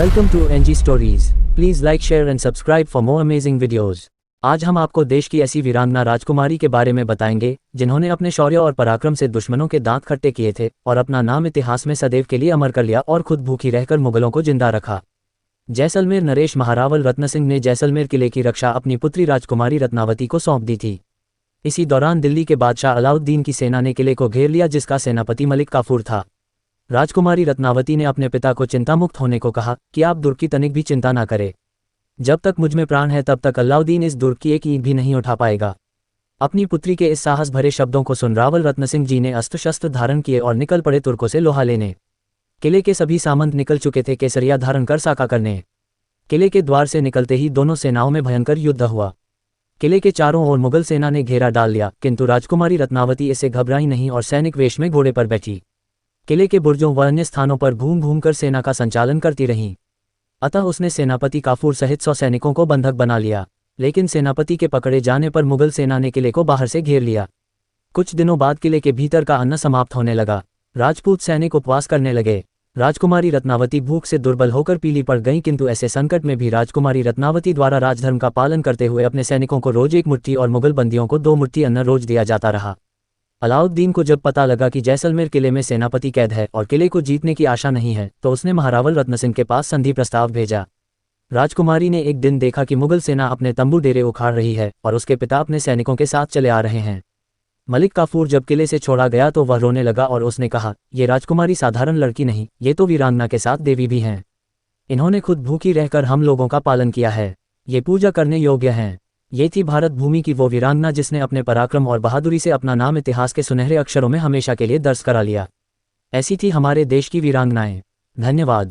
Welcome to NG stories. Please like, share and subscribe for more amazing videos. आज हम आपको देश की ऐसी वीरांगना राजकुमारी के बारे में बताएंगे जिन्होंने अपने शौर्य और पराक्रम से दुश्मनों के दांत खट्टे किए थे और अपना नाम इतिहास में सदैव के लिए अमर कर लिया और खुद भूखी रहकर मुगलों को जिंदा रखा। जैसलमेर नरेश महारावल रत्न सिंह ने जैसलमेर किले की रक्षा अपनी पुत्री राजकुमारी रत्नावती को सौंप दी थी। इसी दौरान दिल्ली के बादशाह अलाउद्दीन की सेना ने किले को घेर लिया, जिसका सेनापति मलिक काफूर था। राजकुमारी रत्नावती ने अपने पिता को चिंतामुक्त होने को कहा कि आप दुर्ग की तनिक भी चिंता ना करें। जब तक मुझ में प्राण है तब तक अलाउद्दीन इस दुर्ग की एक ईंट भी नहीं उठा पाएगा। अपनी पुत्री के इस साहस भरे शब्दों को सुन रावल रत्न सिंह जी ने अस्त्र शस्त्र धारण किए और निकल पड़े तुर्कों से लोहा लेने। किले के सभी सामंत निकल चुके थे केसरिया धारण कर साका करने। किले के द्वार से निकलते ही दोनों सेनाओं में भयंकर युद्ध हुआ। किले के चारों ओर मुगल सेना ने घेरा डाल लिया, किंतु राजकुमारी रत्नावती इससे घबराई नहीं और सैनिक वेश में घोड़े पर बैठी किले के बुर्जों व अन्य स्थानों पर घूम घूम कर सेना का संचालन करती रहीं। अतः उसने सेनापति काफूर सहित 100 सैनिकों को बंधक बना लिया, लेकिन सेनापति के पकड़े जाने पर मुगल सेना ने किले को बाहर से घेर लिया। कुछ दिनों बाद किले के भीतर का अन्न समाप्त होने लगा। राजपूत सैनिक उपवास करने लगे। राजकुमारी रत्नावती भूख से दुर्बल होकर पीली पड़ गईं, किंतु ऐसे संकट में भी राजकुमारी रत्नावती द्वारा राजधर्म का पालन करते हुए अपने सैनिकों को रोज 1 मुट्ठी और मुगल बंदियों को 2 मुट्ठी अन्न रोज दिया जाता रहा। अलाउद्दीन को जब पता लगा कि जैसलमेर किले में सेनापति कैद है और किले को जीतने की आशा नहीं है, तो उसने महारावल रत्न सिंह के पास संधि प्रस्ताव भेजा। राजकुमारी ने एक दिन देखा कि मुगल सेना अपने तंबू डेरे उखाड़ रही है और उसके पिता अपने सैनिकों के साथ चले आ रहे हैं। मलिक काफूर जब किले से छोड़ा गया तो वह रोने लगा और उसने कहा, ये राजकुमारी साधारण लड़की नहीं, ये तो वीरांगना के साथ देवी भी हैं। इन्होंने खुद भूखी रहकर हम लोगों का पालन किया है। ये पूजा करने योग्य हैं। ये थी भारत भूमि की वो वीरांगना जिसने अपने पराक्रम और बहादुरी से अपना नाम इतिहास के सुनहरे अक्षरों में हमेशा के लिए दर्ज करा लिया। ऐसी थी हमारे देश की वीरांगनाएं। धन्यवाद।